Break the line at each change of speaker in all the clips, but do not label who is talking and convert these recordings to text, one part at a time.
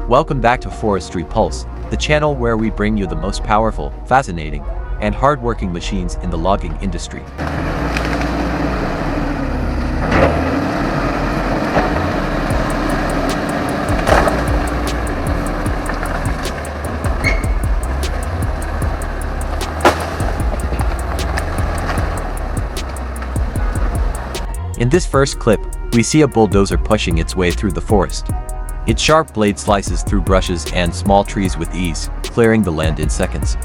Welcome back to Forestry Pulse, the channel where we bring you the most powerful, fascinating, and hardworking machines in the logging industry. In this first clip, we see a bulldozer pushing its way through the forest. Its sharp blade slices through brushes and small trees with ease, clearing the land in seconds.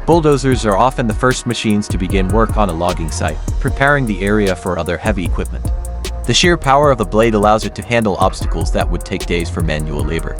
Bulldozers are often the first machines to begin work on a logging site, preparing the area for other heavy equipment. The sheer power of the blade allows it to handle obstacles that would take days for manual labor.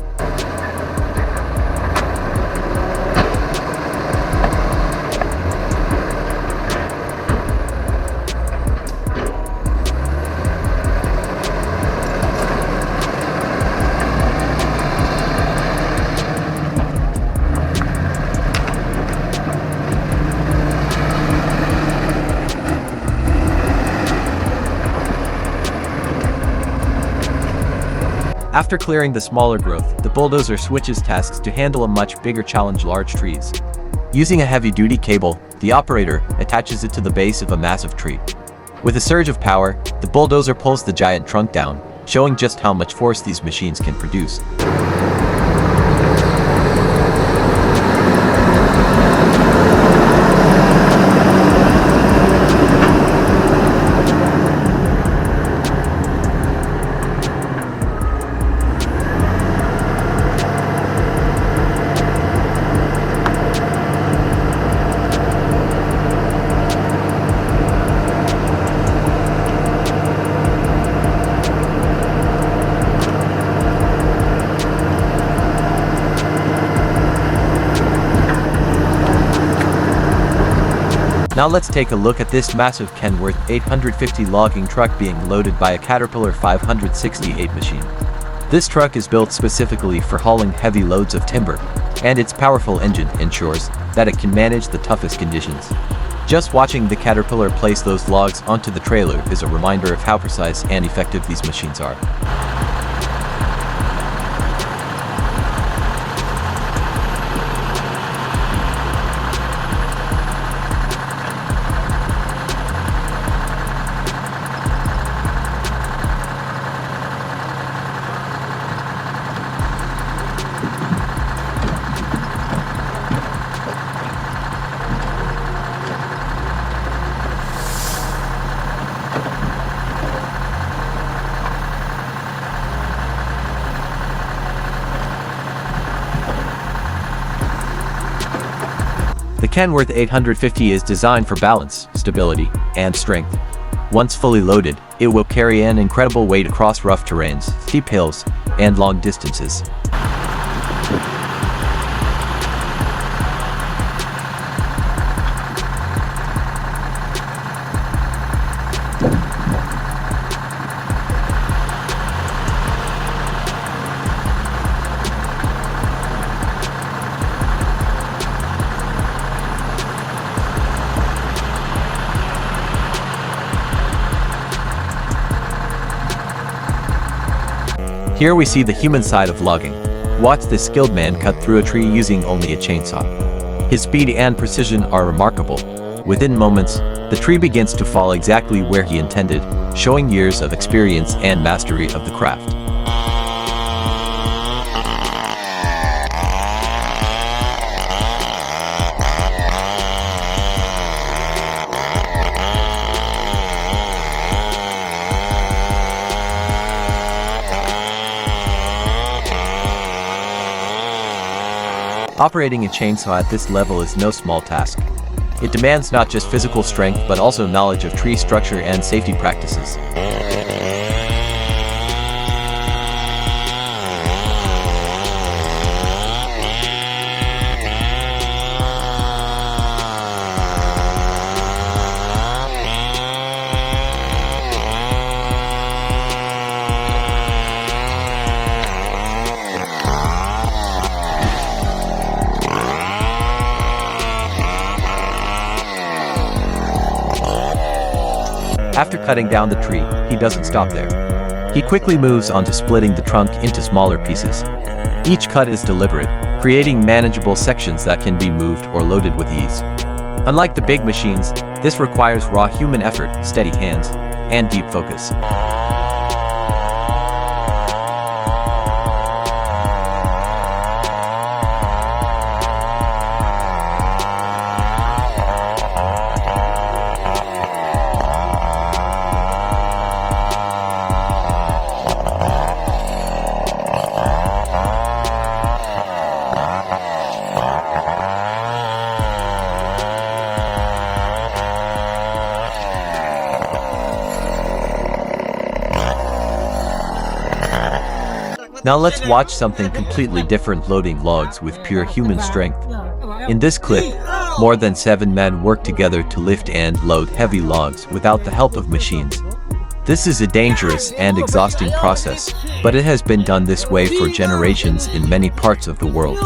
After clearing the smaller growth, the bulldozer switches tasks to handle a much bigger challenge: large trees. Using a heavy-duty cable, the operator attaches it to the base of a massive tree. With a surge of power, the bulldozer pulls the giant trunk down, showing just how much force these machines can produce. Now let's take a look at this massive Kenworth 850 logging truck being loaded by a Caterpillar 568 machine. This truck is built specifically for hauling heavy loads of timber, and its powerful engine ensures that it can manage the toughest conditions. Just watching the Caterpillar place those logs onto the trailer is a reminder of how precise and effective these machines are. The Kenworth 850 is designed for balance, stability, and strength. Once fully loaded, it will carry an incredible weight across rough terrains, steep hills, and long distances. Here we see the human side of logging. Watch this skilled man cut through a tree using only a chainsaw. His speed and precision are remarkable. Within moments, the tree begins to fall exactly where he intended, showing years of experience and mastery of the craft. Operating a chainsaw at this level is no small task. It demands not just physical strength but also knowledge of tree structure and safety practices. After cutting down the tree, he doesn't stop there. He quickly moves on to splitting the trunk into smaller pieces. Each cut is deliberate, creating manageable sections that can be moved or loaded with ease. Unlike the big machines, this requires raw human effort, steady hands, and deep focus. Now let's watch something completely different: loading logs with pure human strength. In this clip, more than 7 men work together to lift and load heavy logs without the help of machines. This is a dangerous and exhausting process, but it has been done this way for generations in many parts of the world.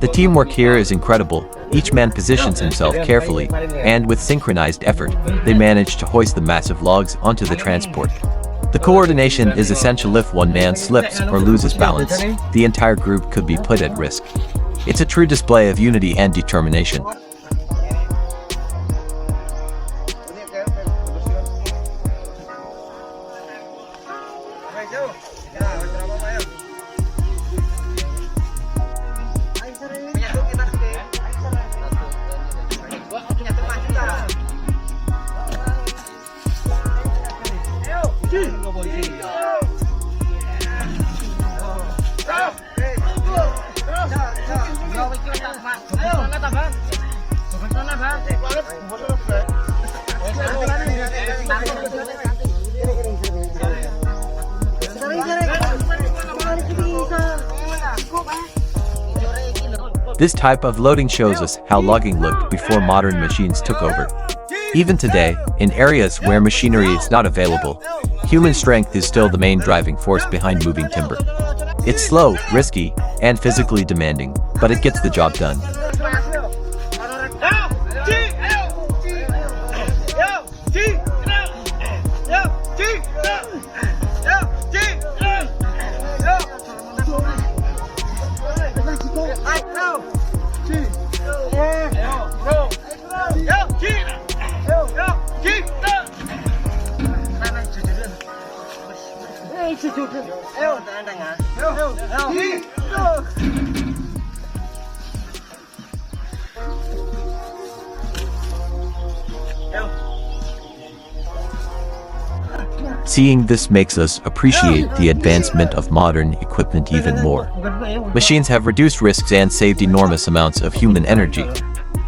The teamwork here is incredible. Each man positions himself carefully, and with synchronized effort, they manage to hoist the massive logs onto the transport. The coordination is essential. If one man slips or loses balance, the entire group could be put at risk. It's a true display of unity and determination. This type of loading shows us how logging looked before modern machines took over. Even today, in areas where machinery is not available, human strength is still the main driving force behind moving timber. It's slow, risky, and physically demanding, but it gets the job done. Seeing this makes us appreciate the advancement of modern equipment even more. Machines have reduced risks and saved enormous amounts of human energy.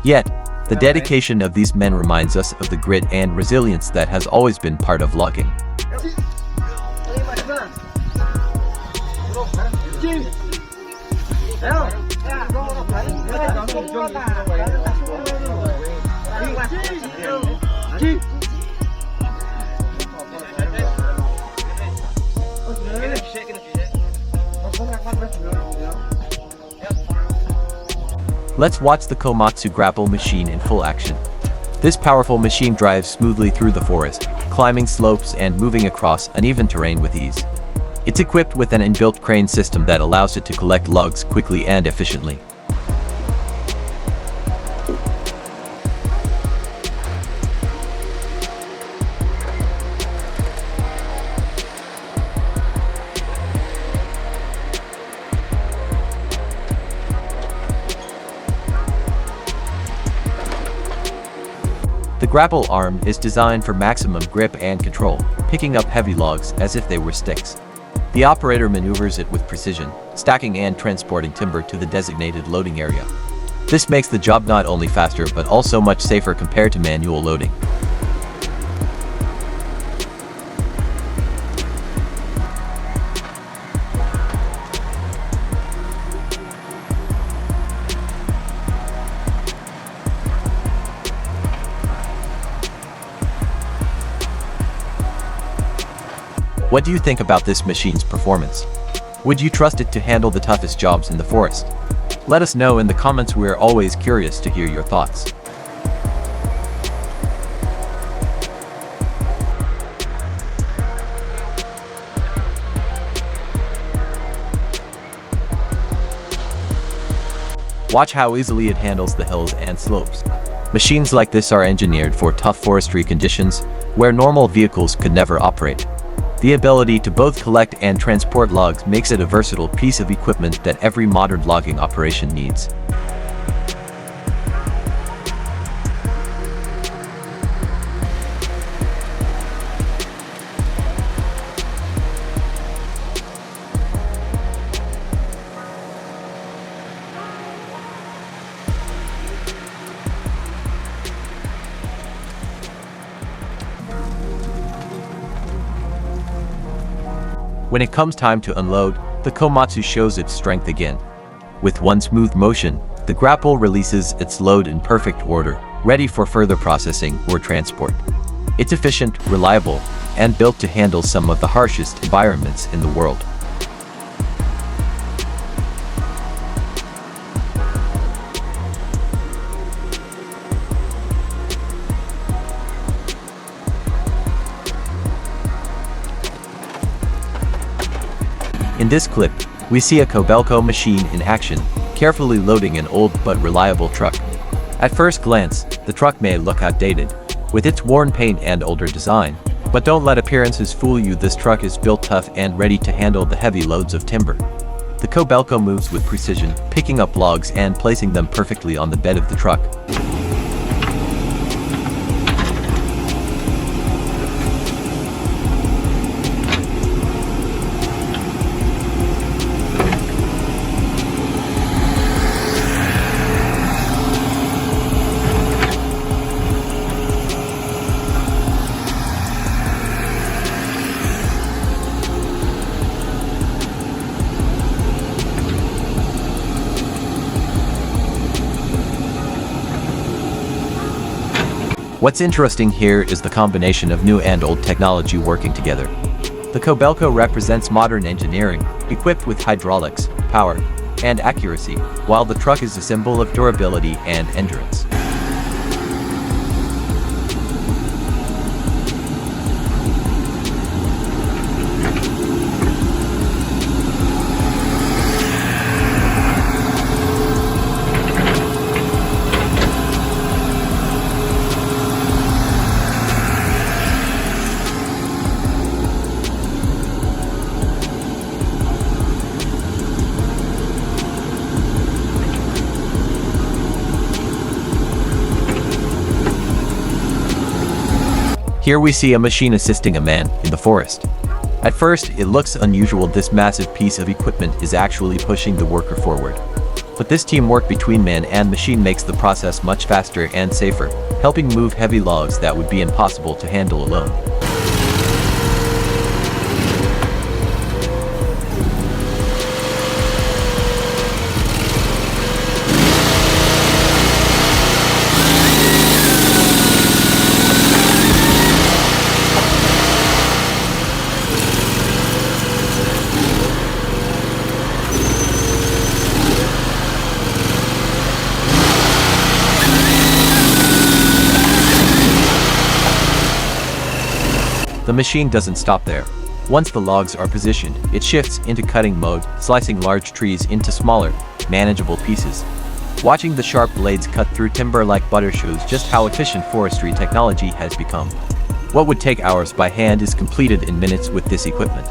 Yet, the dedication of these men reminds us of the grit and resilience that has always been part of logging. Let's watch the Komatsu grapple machine in full action. This powerful machine drives smoothly through the forest, climbing slopes and moving across uneven terrain with ease. It's equipped with an inbuilt crane system that allows it to collect logs quickly and efficiently. The grapple arm is designed for maximum grip and control, picking up heavy logs as if they were sticks. The operator maneuvers it with precision, stacking and transporting timber to the designated loading area. This makes the job not only faster but also much safer compared to manual loading. What do you think about this machine's performance? Would you trust it to handle the toughest jobs in the forest? Let us know in the comments. We're always curious to hear your thoughts. Watch how easily it handles the hills and slopes. Machines like this are engineered for tough forestry conditions, where normal vehicles could never operate. The ability to both collect and transport logs makes it a versatile piece of equipment that every modern logging operation needs. When it comes time to unload, the Komatsu shows its strength again. With one smooth motion, the grapple releases its load in perfect order, ready for further processing or transport. It's efficient, reliable, and built to handle some of the harshest environments in the world. In this clip, we see a Kobelco machine in action, carefully loading an old but reliable truck. At first glance, the truck may look outdated, with its worn paint and older design, but don't let appearances fool you. This truck is built tough and ready to handle the heavy loads of timber. The Kobelco moves with precision, picking up logs and placing them perfectly on the bed of the truck. What's interesting here is the combination of new and old technology working together. The Kobelco represents modern engineering, equipped with hydraulics, power, and accuracy, while the truck is a symbol of durability and endurance. Here we see a machine assisting a man in the forest. At first, it looks unusual. This massive piece of equipment is actually pushing the worker forward. But this teamwork between man and machine makes the process much faster and safer, helping move heavy logs that would be impossible to handle alone. The machine doesn't stop there. Once the logs are positioned, it shifts into cutting mode, slicing large trees into smaller, manageable pieces. Watching the sharp blades cut through timber like butter shows just how efficient forestry technology has become. What would take hours by hand is completed in minutes with this equipment.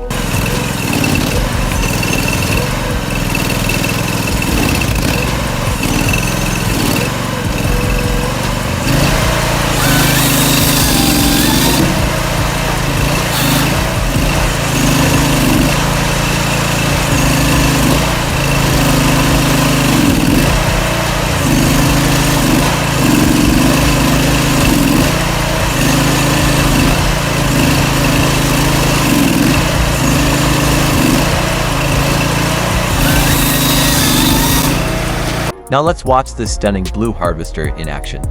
Now let's watch this stunning blue harvester in action.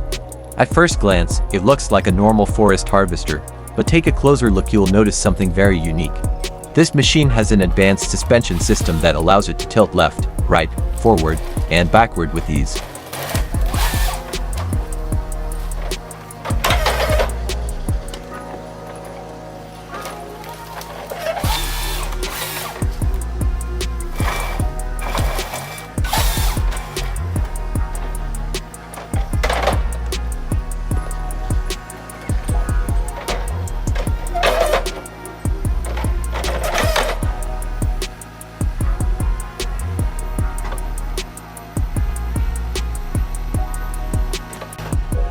At first glance, it looks like a normal forest harvester, but take a closer look, you'll notice something very unique. This machine has an advanced suspension system that allows it to tilt left, right, forward, and backward with ease.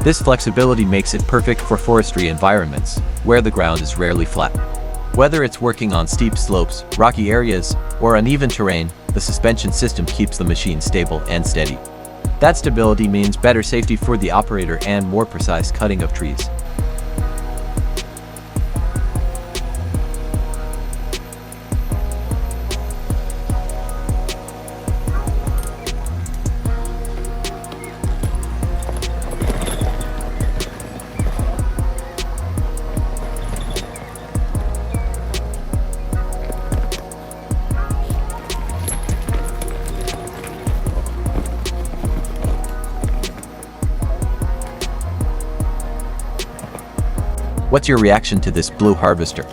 This flexibility makes it perfect for forestry environments, where the ground is rarely flat. Whether it's working on steep slopes, rocky areas, or uneven terrain, the suspension system keeps the machine stable and steady. That stability means better safety for the operator and more precise cutting of trees. What's your reaction to this blue harvester?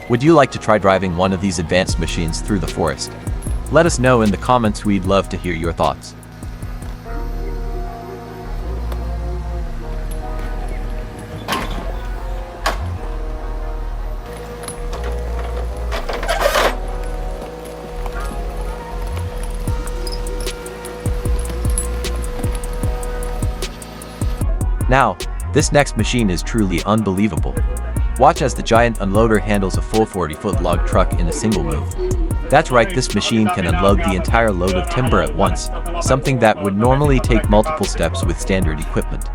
Would you like to try driving one of these advanced machines through the forest? Let us know in the comments, we'd love to hear your thoughts. Now, this next machine is truly unbelievable. Watch as the giant unloader handles a full 40-foot log truck in a single move. That's right, this machine can unload the entire load of timber at once, something that would normally take multiple steps with standard equipment.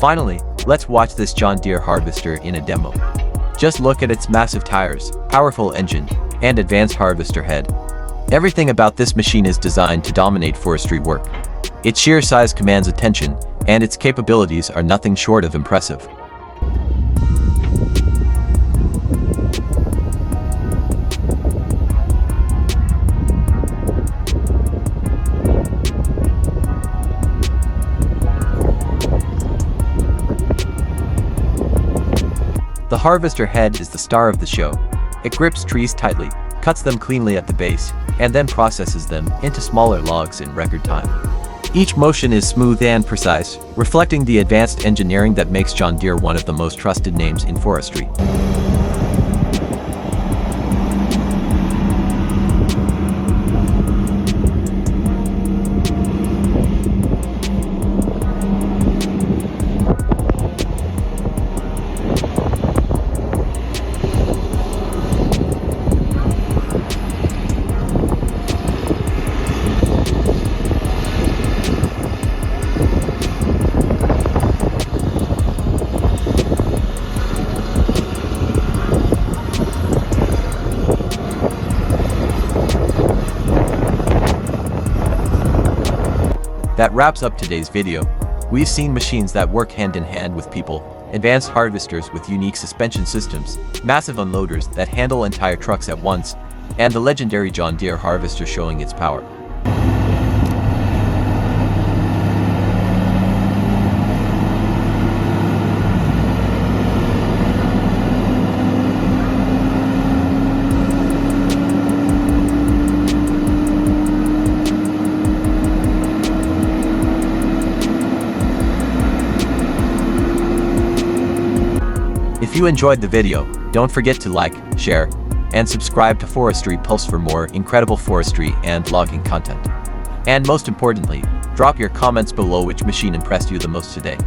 Finally, let's watch this John Deere harvester in a demo. Just look at its massive tires, powerful engine, and advanced harvester head. Everything about this machine is designed to dominate forestry work. Its sheer size commands attention, and its capabilities are nothing short of impressive. The harvester head is the star of the show. It grips trees tightly, cuts them cleanly at the base, and then processes them into smaller logs in record time. Each motion is smooth and precise, reflecting the advanced engineering that makes John Deere one of the most trusted names in forestry. That wraps up today's video. We've seen machines that work hand in hand with people, advanced harvesters with unique suspension systems, massive unloaders that handle entire trucks at once, and the legendary John Deere harvester showing its power. If you enjoyed the video, don't forget to like, share, and subscribe to Forestry Pulse for more incredible forestry and logging content. And most importantly, drop your comments below which machine impressed you the most today.